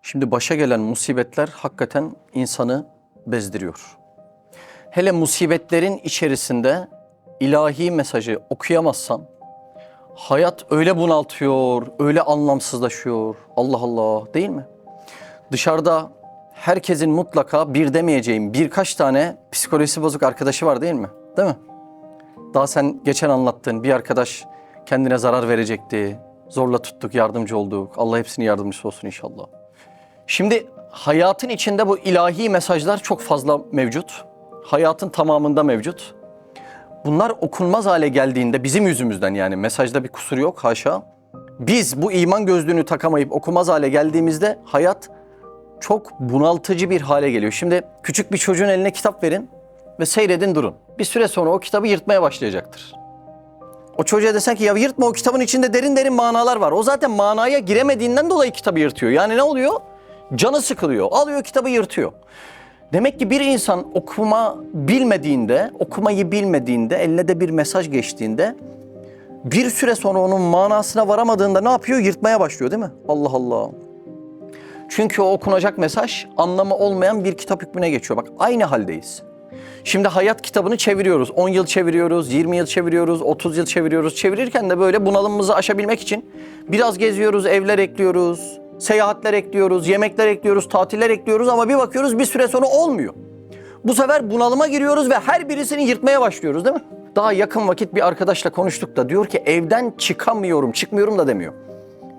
Şimdi başa gelen musibetler hakikaten insanı bezdiriyor. Hele musibetlerin içerisinde ilahi mesajı okuyamazsan hayat öyle bunaltıyor, öyle anlamsızlaşıyor. Allah Allah, değil mi? Dışarıda herkesin mutlaka bir demeyeceğim birkaç tane psikolojisi bozuk arkadaşı var, değil mi? Değil mi? Daha sen geçen anlattığın bir arkadaş kendine zarar verecekti. Zorla tuttuk, yardımcı olduk. Allah hepsinin yardımcısı olsun inşallah. Şimdi hayatın içinde bu ilahi mesajlar çok fazla mevcut. Hayatın tamamında mevcut. Bunlar okunmaz hale geldiğinde bizim yüzümüzden, yani mesajda bir kusur yok haşa. Biz bu iman gözlüğünü takamayıp okumaz hale geldiğimizde hayat çok bunaltıcı bir hale geliyor. Şimdi küçük bir çocuğun eline kitap verin ve seyredin durun. Bir süre sonra o kitabı yırtmaya başlayacaktır. O çocuğa desen ki ya yırtma, o kitabın içinde derin derin manalar var. O zaten manaya giremediğinden dolayı kitabı yırtıyor. Yani ne oluyor? Canı sıkılıyor. Alıyor kitabı yırtıyor. Demek ki bir insan okumayı bilmediğinde, eline de bir mesaj geçtiğinde bir süre sonra onun manasına varamadığında ne yapıyor? Yırtmaya başlıyor, değil mi? Allah Allah. Çünkü o okunacak mesaj anlamı olmayan bir kitap hükmüne geçiyor. Bak, aynı haldeyiz. Şimdi hayat kitabını çeviriyoruz. 10 yıl çeviriyoruz, 20 yıl çeviriyoruz, 30 yıl çeviriyoruz. Çevirirken de böyle bunalımımızı aşabilmek için biraz geziyoruz, evler ekliyoruz, seyahatler ekliyoruz, yemekler ekliyoruz, tatiller ekliyoruz ama bir bakıyoruz bir süre sonra olmuyor. Bu sefer bunalıma giriyoruz ve her birisini yırtmaya başlıyoruz, değil mi? Daha yakın vakit bir arkadaşla konuştuk da diyor ki evden çıkamıyorum, çıkmıyorum da demiyor.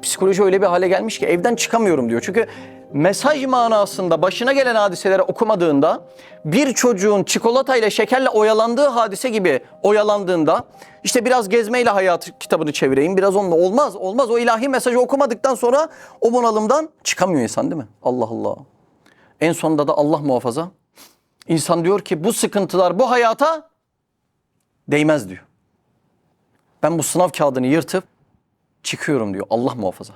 Psikoloji öyle bir hale gelmiş ki evden çıkamıyorum diyor. Çünkü mesaj manasında başına gelen hadiseleri okumadığında, bir çocuğun çikolatayla şekerle oyalandığı hadise gibi oyalandığında, işte biraz gezmeyle hayat kitabını çevireyim, biraz onunla olmaz. O ilahi mesajı okumadıktan sonra o bunalımdan çıkamıyor insan, değil mi? Allah Allah. En sonunda da Allah muhafaza, İnsan diyor ki bu sıkıntılar bu hayata değmez diyor. Ben bu sınav kağıdını yırtıp çıkıyorum diyor. Allah muhafaza.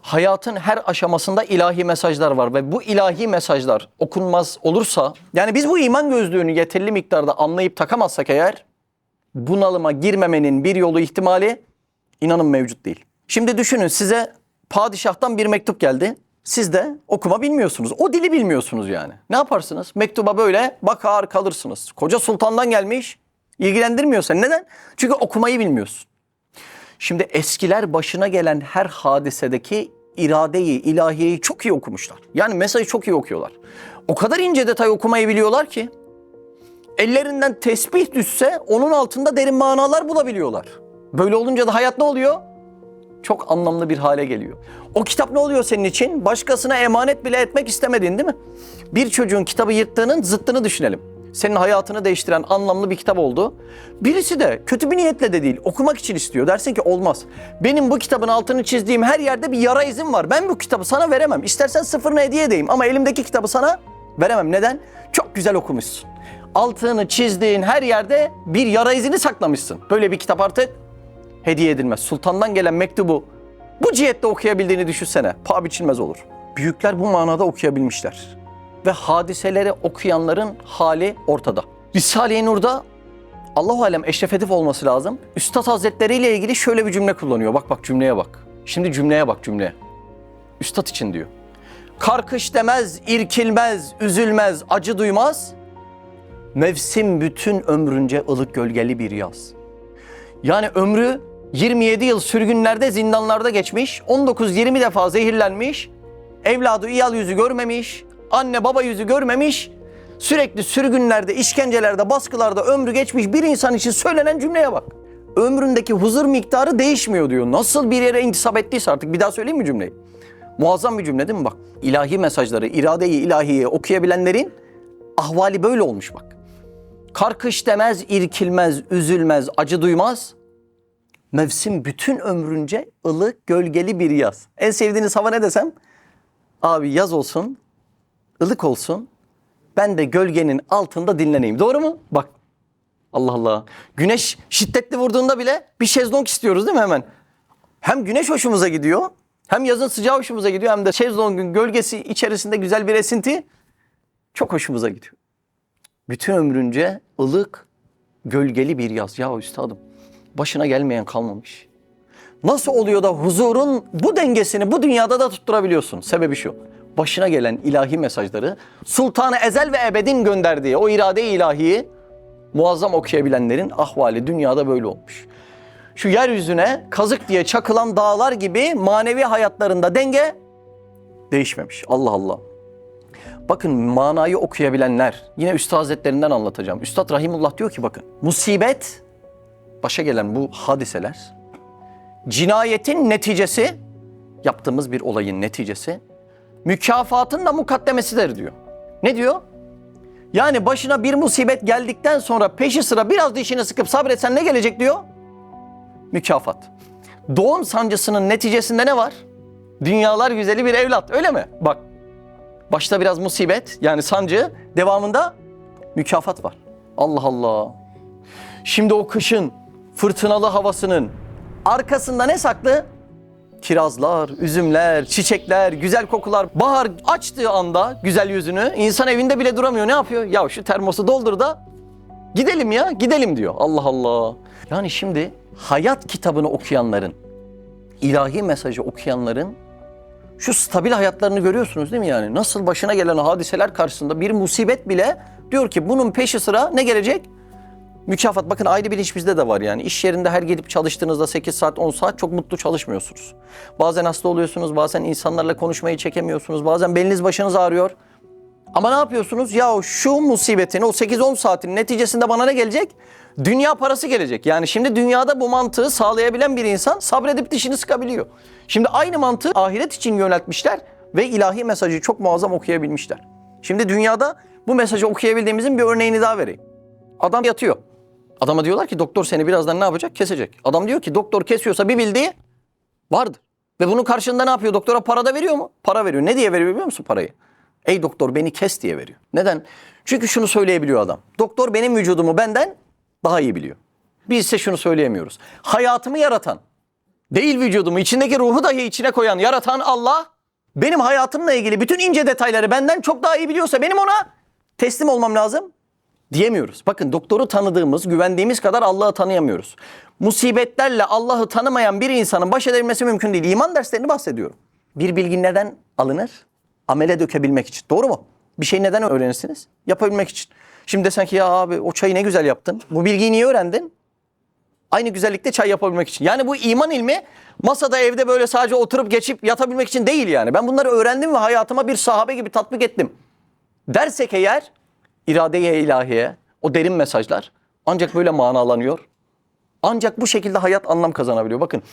Hayatın her aşamasında ilahi mesajlar var ve bu ilahi mesajlar okunmaz olursa, yani biz bu iman gözlüğünü yeterli miktarda anlayıp takamazsak eğer, bunalıma girmemenin bir yolu, ihtimali inanın mevcut değil. Şimdi düşünün, size padişahtan bir mektup geldi. Siz de okuma bilmiyorsunuz. O dili bilmiyorsunuz yani. Ne yaparsınız? Mektuba böyle bakar kalırsınız. Koca sultandan gelmiş. İlgilendirmiyor seni. Neden? Çünkü okumayı bilmiyorsun. Şimdi eskiler başına gelen her hadisedeki iradeyi, ilahiyeyi çok iyi okumuşlar. Yani mesajı çok iyi okuyorlar. O kadar ince detay okumayı biliyorlar ki ellerinden tesbih düşse onun altında derin manalar bulabiliyorlar. Böyle olunca da hayat ne oluyor? Çok anlamlı bir hale geliyor. O kitap ne oluyor senin için? Başkasına emanet bile etmek istemediğin, değil mi? Bir çocuğun kitabı yırttığının zıttını düşünelim. Senin hayatını değiştiren anlamlı bir kitap oldu. Birisi de kötü bir niyetle de değil, okumak için istiyor. Dersin ki olmaz. Benim bu kitabın altını çizdiğim her yerde bir yara izim var. Ben bu kitabı sana veremem. İstersen sıfırını hediye edeyim ama elimdeki kitabı sana veremem. Neden? Çok güzel okumuşsun. Altını çizdiğin her yerde bir yara izini saklamışsın. Böyle bir kitap artık hediye edilmez. Sultandan gelen mektubu bu cihette okuyabildiğini düşünsene. Paha biçilmez olur. Büyükler bu manada okuyabilmişler. Ve hadiseleri okuyanların hali ortada. Risale-i Nur'da Allah-u Alem Eşref Edip olması lazım. Üstad Hazretleri ile ilgili şöyle bir cümle kullanıyor. Bak cümleye bak. Şimdi cümleye bak, cümleye. Üstad için diyor. Karkış demez, irkilmez, üzülmez, acı duymaz. Mevsim bütün ömrünce ılık gölgeli bir yaz. Yani ömrü 27 yıl sürgünlerde, zindanlarda geçmiş, 19-20 defa zehirlenmiş, evladı iyal yüzü görmemiş, anne baba yüzü görmemiş, sürekli sürgünlerde, işkencelerde, baskılarda ömrü geçmiş bir insan için söylenen cümleye bak. Ömründeki huzur miktarı değişmiyor diyor. Nasıl bir yere intisap ettiyse artık, bir daha söyleyeyim mi cümleyi? Muazzam bir cümle değil mi bak? İlahi mesajları, iradeyi ilahiyi okuyabilenlerin ahvali böyle olmuş bak. Karkış demez, irkilmez, üzülmez, acı duymaz. Mevsim bütün ömrünce ılık, gölgeli bir yaz. En sevdiğiniz hava ne desem? Abi yaz olsun, ılık olsun. Ben de gölgenin altında dinleneyim. Doğru mu? Bak. Allah Allah. Güneş şiddetli vurduğunda bile bir şezlong istiyoruz, değil mi hemen? Hem güneş hoşumuza gidiyor, hem yazın sıcağı hoşumuza gidiyor, hem de şezlongun gölgesi içerisinde güzel bir esinti çok hoşumuza gidiyor. Bütün ömrünce ılık, gölgeli bir yaz. Ya üstadım, başına gelmeyen kalmamış. Nasıl oluyor da huzurun bu dengesini bu dünyada da tutturabiliyorsun? Sebebi şu. Başına gelen ilahi mesajları Sultan-ı Ezel ve Ebed'in gönderdiği o irade-i ilahiyi muazzam okuyabilenlerin ahvali dünyada böyle olmuş. Şu yeryüzüne kazık diye çakılan dağlar gibi manevi hayatlarında denge değişmemiş. Allah Allah. Bakın manayı okuyabilenler, yine Üstad Hazretlerinden anlatacağım. Üstad Rahimullah diyor ki bakın, musibet, başa gelen bu hadiseler, cinayetin neticesi, yaptığımız bir olayın neticesi, mükafatın da mukaddemesidir diyor. Ne diyor? Yani başına bir musibet geldikten sonra peşi sıra biraz dişini sıkıp sabretsen ne gelecek diyor? Mükafat. Doğum sancısının neticesinde ne var? Dünyalar güzeli bir evlat, öyle mi? Bak, başta biraz musibet, yani sancı, devamında mükafat var. Allah Allah. Şimdi o kışın fırtınalı havasının arkasında ne saklı? Kirazlar, üzümler, çiçekler, güzel kokular. Bahar açtığı anda güzel yüzünü, insan evinde bile duramıyor. Ne yapıyor? Ya şu termosu doldur da gidelim ya, gidelim diyor. Allah Allah. Yani şimdi hayat kitabını okuyanların, ilahi mesajı okuyanların şu stabil hayatlarını görüyorsunuz değil mi yani? Nasıl başına gelen hadiseler karşısında bir musibet bile diyor ki bunun peşi sıra ne gelecek? Mükafat. Bakın ayrı bilinç bizde de var yani. İş yerinde her gidip çalıştığınızda 8 saat 10 saat çok mutlu çalışmıyorsunuz. Bazen hasta oluyorsunuz, bazen insanlarla konuşmayı çekemiyorsunuz, bazen beliniz başınız ağrıyor. Ama ne yapıyorsunuz? Ya şu musibetin o 8-10 saatin neticesinde bana ne gelecek? Dünya parası gelecek. Yani şimdi dünyada bu mantığı sağlayabilen bir insan sabredip dişini sıkabiliyor. Şimdi aynı mantığı ahiret için yöneltmişler ve ilahi mesajı çok muazzam okuyabilmişler. Şimdi dünyada bu mesajı okuyabildiğimizin bir örneğini daha vereyim. Adam yatıyor. Adama diyorlar ki doktor seni birazdan ne yapacak? Kesecek. Adam diyor ki doktor kesiyorsa bir bildiği vardır. Ve bunun karşılığında ne yapıyor? Doktora para da veriyor mu? Para veriyor. Ne diye veriyor biliyor musun parayı? Ey doktor beni kes diye veriyor. Neden? Çünkü şunu söyleyebiliyor adam. Doktor benim vücudumu benden daha iyi biliyor. Biz ise şunu söyleyemiyoruz. Hayatımı yaratan, değil vücudumu, içindeki ruhu dahi içine koyan, yaratan Allah, benim hayatımla ilgili bütün ince detayları benden çok daha iyi biliyorsa benim ona teslim olmam lazım diyemiyoruz. Bakın doktoru tanıdığımız, güvendiğimiz kadar Allah'ı tanıyamıyoruz. Musibetlerle Allah'ı tanımayan bir insanın baş edebilmesi mümkün değil. İman derslerini bahsediyorum. Bir bilgi neden alınır? Amele dökebilmek için. Doğru mu? Bir şeyi neden öğrenirsiniz? Yapabilmek için. Şimdi desen ki ya abi o çayı ne güzel yaptın. Bu bilgiyi niye öğrendin? Aynı güzellikte çay yapabilmek için. Yani bu iman ilmi masada evde böyle sadece oturup geçip yatabilmek için değil yani. Ben bunları öğrendim ve hayatıma bir sahabe gibi tatbik ettim dersek eğer, irade-i ilahiye, o derin mesajlar ancak böyle manalanıyor. Ancak bu şekilde hayat anlam kazanabiliyor. Bakın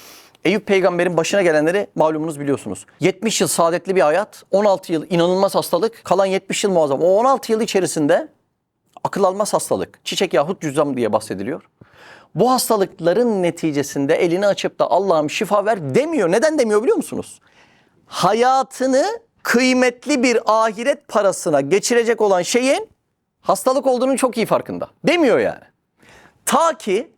Eyüp peygamberin başına gelenleri malumunuz biliyorsunuz. 70 yıl saadetli bir hayat, 16 yıl inanılmaz hastalık, kalan 70 yıl muazzam. O 16 yıl içerisinde akıl almaz hastalık, çiçek yahut cüzzam diye bahsediliyor. Bu hastalıkların neticesinde elini açıp da Allah'ım şifa ver demiyor. Neden demiyor biliyor musunuz? Hayatını kıymetli bir ahiret parasına geçirecek olan şeyin hastalık olduğunun çok iyi farkında. Demiyor yani. Ta ki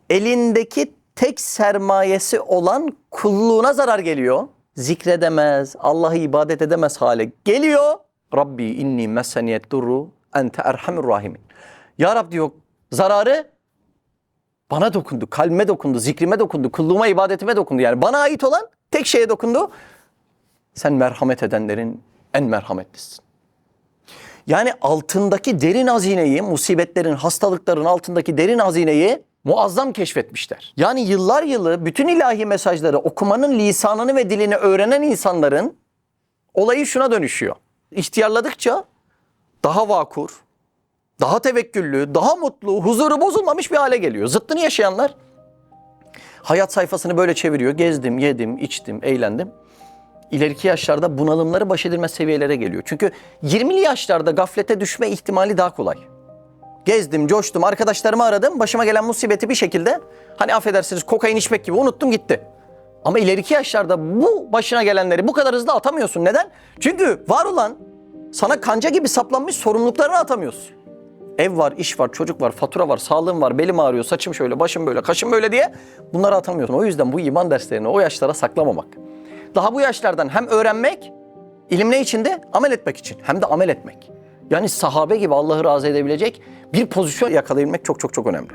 elindeki tek sermayesi olan kulluğuna zarar geliyor. Zikredemez, Allah'ı ibadet edemez hale geliyor. Rabbi inni meseniyet durru ente erhamur rahimin. Ya Rab diyor, zararı bana dokundu, kalbime dokundu, zikrime dokundu, kulluğuma, ibadetime dokundu. Yani bana ait olan tek şeye dokundu. Sen merhamet edenlerin en merhametlisin. Yani altındaki derin hazineyi, musibetlerin, hastalıkların altındaki derin hazineyi muazzam keşfetmişler. Yani yıllar yılı bütün ilahi mesajları okumanın lisanını ve dilini öğrenen insanların olayı şuna dönüşüyor. İhtiyarladıkça daha vakur, daha tevekküllü, daha mutlu, huzuru bozulmamış bir hale geliyor. Zıttını yaşayanlar hayat sayfasını böyle çeviriyor. Gezdim, yedim, içtim, eğlendim. İleriki yaşlarda bunalımları baş edilmez seviyelere geliyor. Çünkü 20'li yaşlarda gaflete düşme ihtimali daha kolay. Gezdim, coştum, arkadaşlarımı aradım. Başıma gelen musibeti bir şekilde hani affedersiniz kokain içmek gibi unuttum gitti. Ama ileriki yaşlarda bu başına gelenleri bu kadar hızlı atamıyorsun. Neden? Çünkü var olan sana kanca gibi saplanmış sorumluluklarını atamıyorsun. Ev var, iş var, çocuk var, fatura var, sağlığım var, belim ağrıyor, saçım şöyle, başım böyle, kaşım böyle diye bunları atamıyorsun. O yüzden bu iman derslerini o yaşlara saklamamak. Daha bu yaşlardan hem öğrenmek, ilim ne içinde? Amel etmek için. Hem de amel etmek. Yani sahabe gibi Allah'ı razı edebilecek bir pozisyon yakalayabilmek çok çok çok önemli.